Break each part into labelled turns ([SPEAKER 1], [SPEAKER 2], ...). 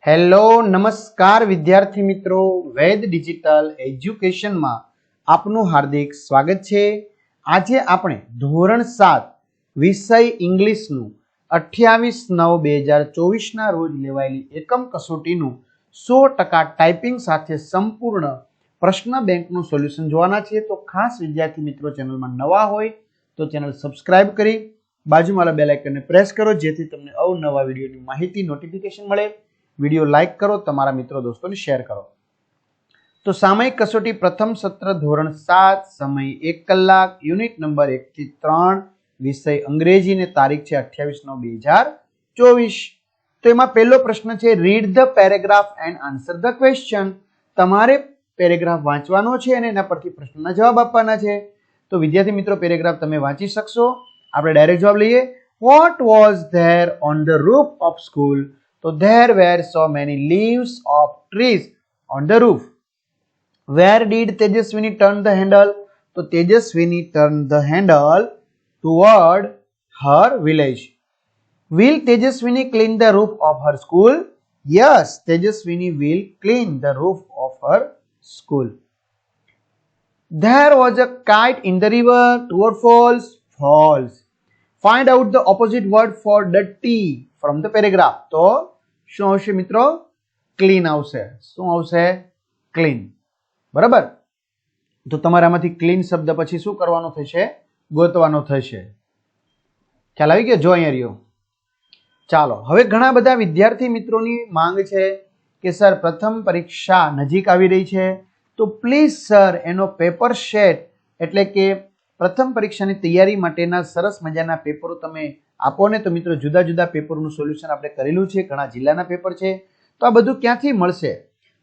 [SPEAKER 1] Hello નમસ્કાર વિદ્યાર્થી મિત્રો, વેદ ડિજિટલ એજ્યુકેશનમાં આપનું હાર્દિક સ્વાગત છે। આજે આપણે ધોરણ 7 વિષય ઇંગ્લિશનું 28/9/2024 ના રોજ લેવાયેલી એકમ કસોટીનું 100% ટાઈપિંગ સાથે સંપૂર્ણ પ્રશ્ન બેંકનું સોલ્યુશન જોવાના છે। તો ખાસ વિદ્યાર્થી મિત્રો ચેનલમાં નવા હોય તો ચેનલ સબસ્ક્રાઇબ કરી બાજુમાં બેલ આઇકનને પ્રેસ કરો જેથી તમને અવનવા વિડીયોની માહિતી નોટિફિકેશન મળે। વિડીયો લાઈક કરો, તમારા મિત્રો દોસ્તોને શેર કરો। તો સામયિક કસોટી પ્રથમ સત્ર ધોરણ 7 સમય 1 કલાક, યુનિટ નંબર 1 થી 3, વિષય અંગ્રેજી ને તારીખ છે 28/9/2024। તો એમાં પહેલો પ્રશ્ન છે read the paragraph and answer the question. તમારે પેરેગ્રાફ વાંચવાનો છે અને એના પરથી પ્રશ્નના જવાબ આપવાના છે। તો વિદ્યાર્થી મિત્રો પેરેગ્રાફ તમે વાંચી શકશો। આપણે ડાયરેક્ટ જવાબ લઈએ। What was there on the roof of school? So there were so many leaves of trees on the roof. Where did Tejaswini turn the handle? So Tejaswini turned the handle toward her village. Will Tejaswini clean the roof of her school? Yes, Tejaswini will clean the roof of her school. There was a kite in the river. True or false? False. Find out the opposite word for dirty from the paragraph. તો શું આવશે મિત્રો? Clean આવશે। શું આવશે? Clean. બરાબર? તો તમારે આમાંથી ક્લીન શબ્દ પછી શું કરવાનો થશે? ગોતવાનો થશે। ખ્યાલ આવી ગયો? જો અહીંયા રહ્યો। ચાલો હવે ઘણા બધા વિદ્યાર્થી મિત્રોની માંગ છે કે સર પ્રથમ પરીક્ષા નજીક આવી રહી છે તો પ્લીઝ સર એનો પેપર સેટ એટલે કે પ્રથમ પરીક્ષાની તૈયારી માટેના સરસ મજાના પેપરો તમે આપો ને। તો મિત્રો જુદા જુદા પેપરનું સોલ્યુશન આપણે કરેલું છે, ઘણા જિલ્લાના પેપર છે। તો આ બધું ક્યાંથી મળશે?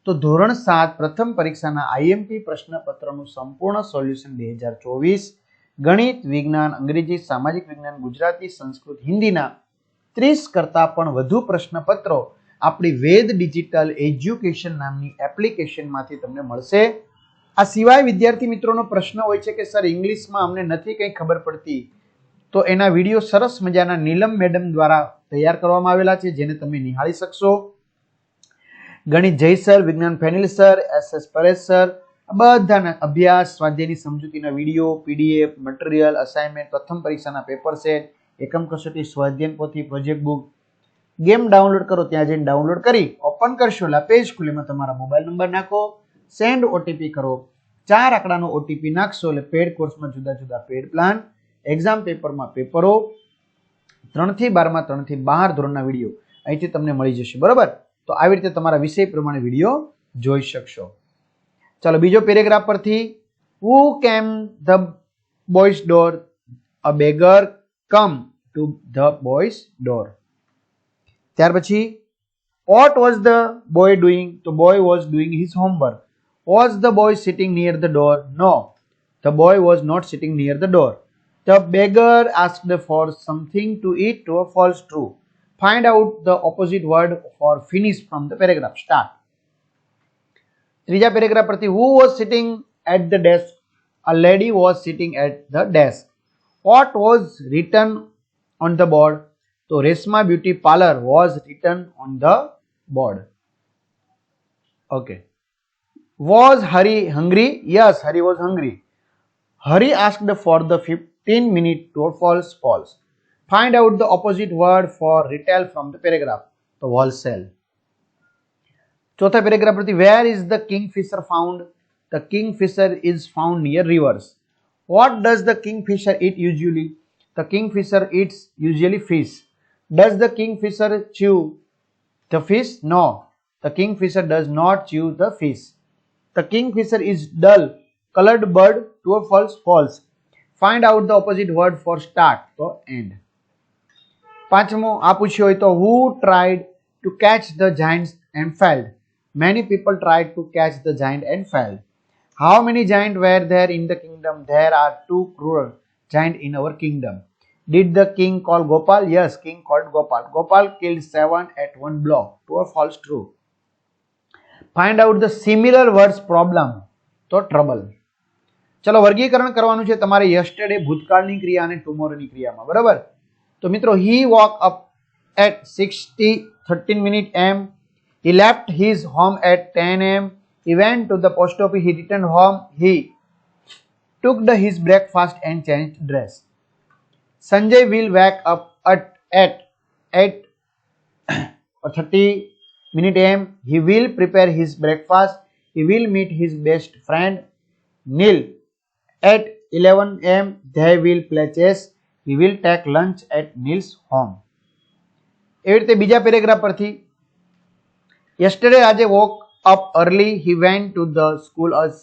[SPEAKER 1] તો ધોરણ 7 પ્રથમ પરીક્ષાના આઈએમપી પ્રશ્નપત્રનું સંપૂર્ણ સોલ્યુશન 2024 ગણિત, વિજ્ઞાન, અંગ્રેજી, સામાજિક વિજ્ઞાન, ગુજરાતી, સંસ્કૃત, હિન્દીના 30 કરતા પણ વધુ પ્રશ્નપત્રો આપણી વેદ ડિજિટલ એજ્યુકેશન નામની એપ્લિકેશનમાંથી તમને મળશે। આ સિવાય વિદ્યાર્થી મિત્રોનો પ્રશ્ન હોય છે કે સર ઇંગ્લિશમાં અમને નથી કંઈ ખબર પડતી, તો એના વિડીયો સરસ મજાના નીલમ મેડમ દ્વારા તૈયાર કરવામાં આવેલા છે જેને તમે નિહાળી શકશો। ગણિત જય સર, વિજ્ઞાન Fenil sir, SS Paresh sir, બધાના અભ્યાસ, સ્વાધ્યાયની સમજૂતીના વિડીયો, પીડીએફ, મટીરિયલ, અસાઇનમેન્ટ, પ્રથમ પરીક્ષાના પેપર સેટ, એકમ કસોટી, સ્વાધ્યાય પોથી, પ્રોજેક્ટ બુક, ગેમ ડાઉનલોડ કરો, ત્યાં જઈને ડાઉનલોડ કરી ઓપન કરશો એટલે પેજ ખુલેમાં તમારા મોબાઈલ નંબર નાખો, સેન્ડ ઓટીપી કરો, 4 આંકડાનો ઓટીપી નાખશો એટલે પેડ કોર્સમાં જુદા જુદા પેડ પ્લાન, એક્ઝામ પેપરમાં પેપરો, 3 થી 12 માં 3 થી 12 ધોરણના વિડીયો અહીંથી તમને મળી જશે। બરોબર? તો આવી રીતે તમારા વિષય પ્રમાણે વિડીયો જોઈ શકશો। ચાલો બીજો પેરેગ્રાફ પરથી who came the boy's door? A beggar come to the boy's door. ત્યાર પછી what was the boy doing? The boy was doing his homework. Was the boy sitting near the door? No, the boy was not sitting near the door. The beggar asked for something to eat. True or false? True. Find out the opposite word for finish from the paragraph. Start. ત્રીજા paragraph પરથી who was sitting at the desk? A lady was sitting at the desk. What was written on the board? So Resma Beauty Parlor was written on the board. Okay. Was Hari hungry? Yes, Hari was hungry. Hari asked for the 15-minute tour. False? False. Find out the opposite word for retail from the paragraph. The wholesale. चौथा paragraph परથી where is the kingfisher found? The kingfisher is found near rivers. What does the kingfisher eat usually? The kingfisher eats usually fish. Does the kingfisher chew the fish? No, the kingfisher does not chew the fish. The kingfisher is dull colored bird. True or false? False. Find out the opposite word for start. So end. પાંચમો આ પૂછ્યો હોય તો who tried to catch the giants and failed? Many people tried to catch the giant and failed. How many giants were there in the kingdom? There are 2 cruel giants in our kingdom. Did the king call Gopal? Yes, king called Gopal. Gopal killed 7 at one blow. True or false? True. Find out the similar words problem. તો trouble. ચલો વર્ગીકરણ કરવાનું છે તમારે yesterday ભૂતકાળની ક્રિયા અને tomorrowની ક્રિયામાં। બરાબર? તો મિત્રો he woke up at 13 am. He left his home at 10 a.m. He went to the post office. He returned home. He took his breakfast and changed dress. Sanjay will wake up at 8:30 a.m. He will prepare his breakfast. He will meet his best friend Neil at 11 a.m. They will play chess. He will take lunch at Neil's home. એવી રીતે બીજા paragraph પરથી yesterday Rajay woke up early. He went to the school as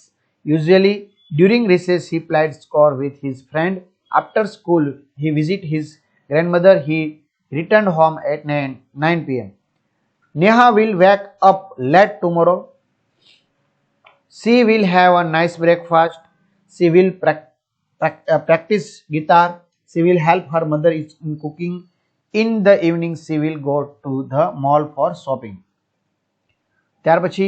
[SPEAKER 1] usually. During recess he played score with his friend. After school he visited his grandmother. He returned home at 9 p.m. Neha will wake up late tomorrow. She will have a nice breakfast. She will practice guitar. She will help her mother in cooking. In the evening she will go to the mall for shopping. ત્યાર પછી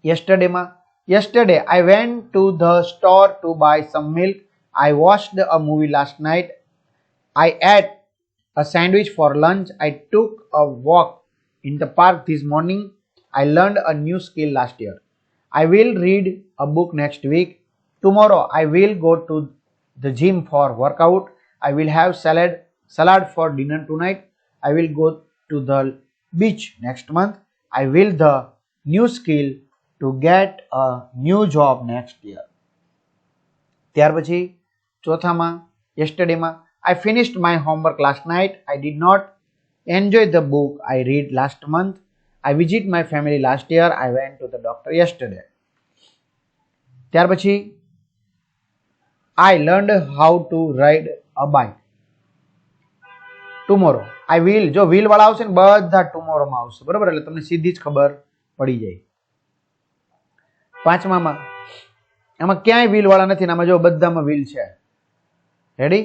[SPEAKER 1] yesterday I went to the store to buy some milk. I watched a movie last night. I ate a sandwich for lunch. I took a walk in the park this morning. I learned a new skill last year. I will read a book next week. Tomorrow I will go to the gym for workout. I will have salad for dinner tonight. I will go to the beach next month. I will the new skill to get a new job next year. ત્યાર પછી ચોથામાં yesterday I finished my homework last night. I did not enjoy the book I read last month. I visited my family last year. I went to the doctor yesterday. ત્યાર પછી I learned how to ride a bike. Tomorrow I will, જો will વાળા આવશે ને બધા tomorrow માં આવશે, બરાબર? એટલે તમને સીધી જ ખબર પડી જાય. પાંચમામાં આમાં ક્યાંય will વાળા નથી, આમાં જો બધામાં will છે. રેડી?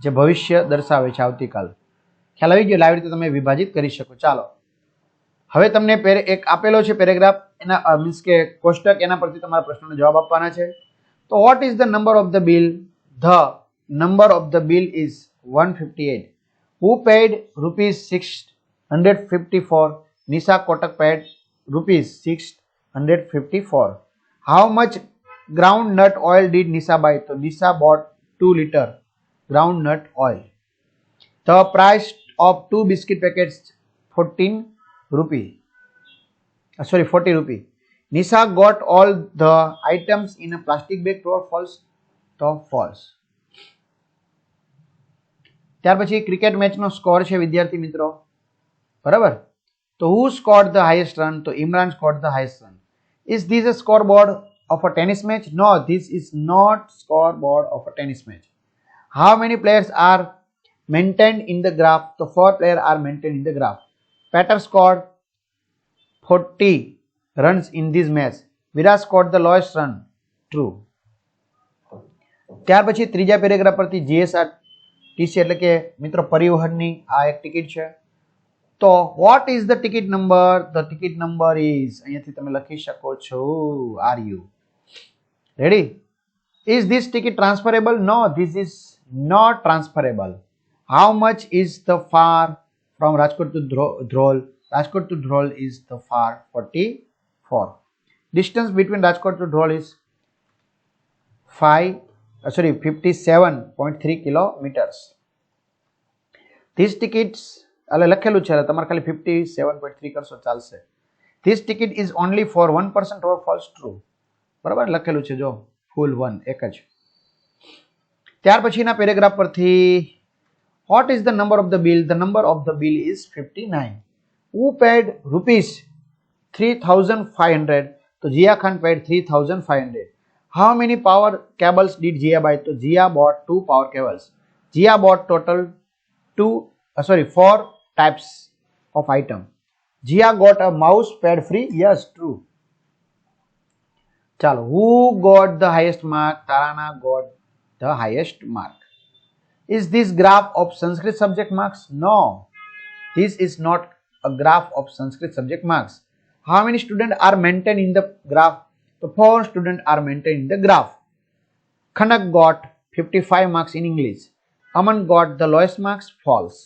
[SPEAKER 1] જે ભવિષ્ય દર્શાવે છે આવતીકાલ. ખ્યાલ આવી ગયો? આવી રીતે તમે વિભાજિત કરી શકો. ચાલો હવે તમને એક આપેલો છે પેરેગ્રાફ, એના મીન્સ કે કોષ્ટક, એના પરથી તમારા પ્રશ્નનો જવાબ આપવાના છે. તો what is the number of the bill? The number of the bill is 158. Who paid rupees 654? Nisha Kotak paid rupees 654. How much groundnut oil did Nisha buy? So Nisha bought 2 liter groundnut oil. The price of 2 biscuit packets 40 rupee. Nisha got all the items in a plastic bag. True or false? તો false. ત્યાર પછી cricket મેચનો score છે વિદ્યાર્થી મિત્રો, બરાબર? તો who scored the highest run? તો Imran scored the highest run. Is this a scoreboard of a tennis match? No, this is not scoreboard of a tennis match. How many players are maintained in the graph? So 4 players are maintained in the graph. Pater scored 40 runs in this match. Virat scored the lowest run. True. ત્યાર પછી ત્રીજા paragraph પરથી GSRTC એટલે કે મિત્રો પરિવહનની આ એક ટિકિટ છે. તો what is the ticket number? The ticket number is, અહીંયાથી તમે લખી શકો છો RU. Ready? Is this ticket transferable? No, this is not transferable. How much is the far from Rajkot to Dhrol? Rajkot to Dhrol is the far 44. Distance between Rajkot to Dhrol is 57.3 kilometers. These tickets લખેલું છે, તમારે ખાલી 57.3 કરશો ચાલશે. This ticket is only for 1 person. True or false? True. બરાબર લખેલું છે જો ફૂલ 1 એક જ. ત્યાર પછીના પેરેગ્રાફ પરથી what is the number of the bill? The number of the bill is 59. Who paid rupees 3,500? So Jia Khan paid 3,500. How many power cables did Jia buy? So Jia bought 2 power cables. Jia bought total 4 types of item. Jia got a mouse pad free. Yes, true. Chalo, who got the highest mark? Tarana got the highest mark. Is this graph of Sanskrit subject marks? No, this is not a graph of Sanskrit subject marks. How many students are maintained in the graph? So 4 students are maintained in the graph. Khanak got 55 marks in English. Aman got the lowest marks. False.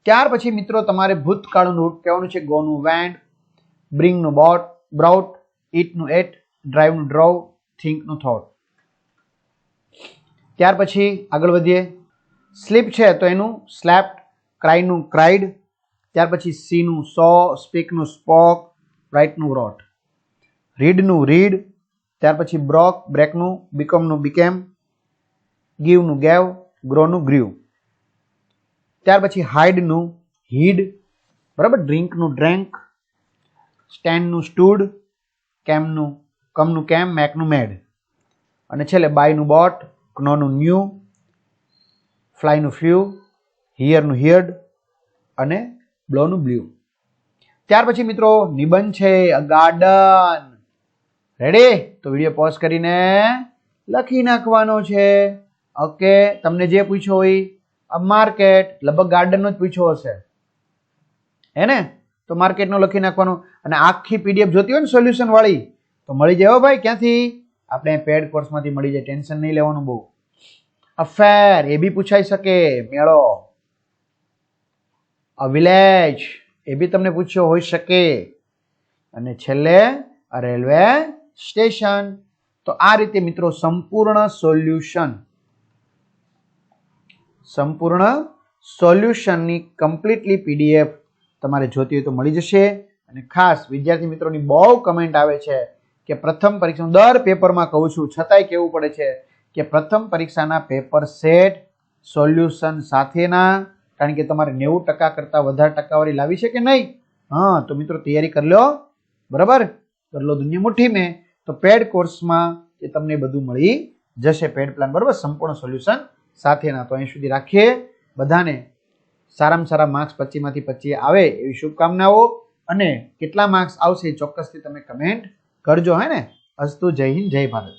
[SPEAKER 1] ત્યાર પછી મિત્રો તમારે ભૂતકાળનું route કહેવાનું છે. Go નું vent, bring નું બ્રાઉટ, ઈટ નું at, drive નું ડ્રોવ, થિંક નું થોટ. ત્યાર પછી આગળ વધીએ. સ્લીપ છે તો એનું સ્લેપ્ટ, ક્રાય નું ક્રાઇડ, ત્યાર પછી સી નું સો, સ્પીક નું સ્પોક, રાઇટ નું રોટ, રીડ નું રીડ, ત્યાર પછી બ્રેક નું બીકમ નું બીકેમ, ગીવ નું ગેવ, ગ્રો નું ગ્રીવ. ત્યાર પછી હાઇડ નું હીડ, બરાબર, ડ્રિંક નું ડ્રેન્ક, સ્ટેન્ડ નું સ્ટૂડ, કમ નું કેમ, મેક નું મેડ. અને છેલ્લે બાય નું બોટ, નો નું ન્યૂ, ફ્લાય નું ફ્લ્યુ, હિયર નું હિયર્ડ અને બ્લો નું બ્લ્યુ. ત્યાર પછી મિત્રો નિબંધ છે અ ગાર્ડન. રેડી? તો વિડીયો પોઝ કરીને લખી નાખવાનો છે. ઓકે, તમને જે પૂછ્યો હોય અ માર્કેટ, લગભગ ગાર્ડન નો જ પૂછ્યો હશે હે ને, તો માર્કેટ નો લખી નાખવાનું. અને આખી પીડીએફ જોતી હોય ને સોલ્યુશન વાળી તો મળી જાય હો ભાઈ. ક્યાંથી? આપણે પેડ કોર્સ માંથી મળી જાય, ટેન્શન નહીં લેવાનું બહુ. અફેર એ બી પૂછાઈ શકે, મેળો. અ વિલેજ એ બી તમને પૂછ્યો હોઈ શકે. અને છેલ્લે અ રેલવે સ્ટેશન. તો આ રીતે મિત્રો સંપૂર્ણ સોલ્યુશનની કમ્પ્લીટલી પીડીએફ તમારે જોતી હોય તો મળી જશે. અને ખાસ વિદ્યાર્થી મિત્રોની બહુ કમેન્ટ આવે છે કે પ્રથમ પરીક્ષાનું દર પેપરમાં કહું છું છતાંય કહેવું પડે છે કે પ્રથમ પરીક્ષાના પેપર સેટ સોલ્યુશન સાથેના, કારણ કે તમારે 90% કરતાં વધારે ટકાવારી લાવી છે કે નહીં. હા, તો મિત્રો તૈયારી કરી લો, બરાબર, કરી લો દુનિયા મુઠ્ઠી મેં. તો પેડ કોર્સમાં એ તમને બધું મળી જશે, પેડ પ્લાન, બરાબર, સંપૂર્ણ સોલ્યુશન સાથેના. તો અહીં સુધી રાખીએ. બધાને સારામાં સારા માર્ક્સ 25માંથી 25 આવે એવી શુભકામનાઓ. અને કેટલા માર્ક્સ આવશે ચોક્કસથી તમે કમેન્ટ કરજો, હે ને. અસ્તુ, જય હિન્દ, જય ભારત.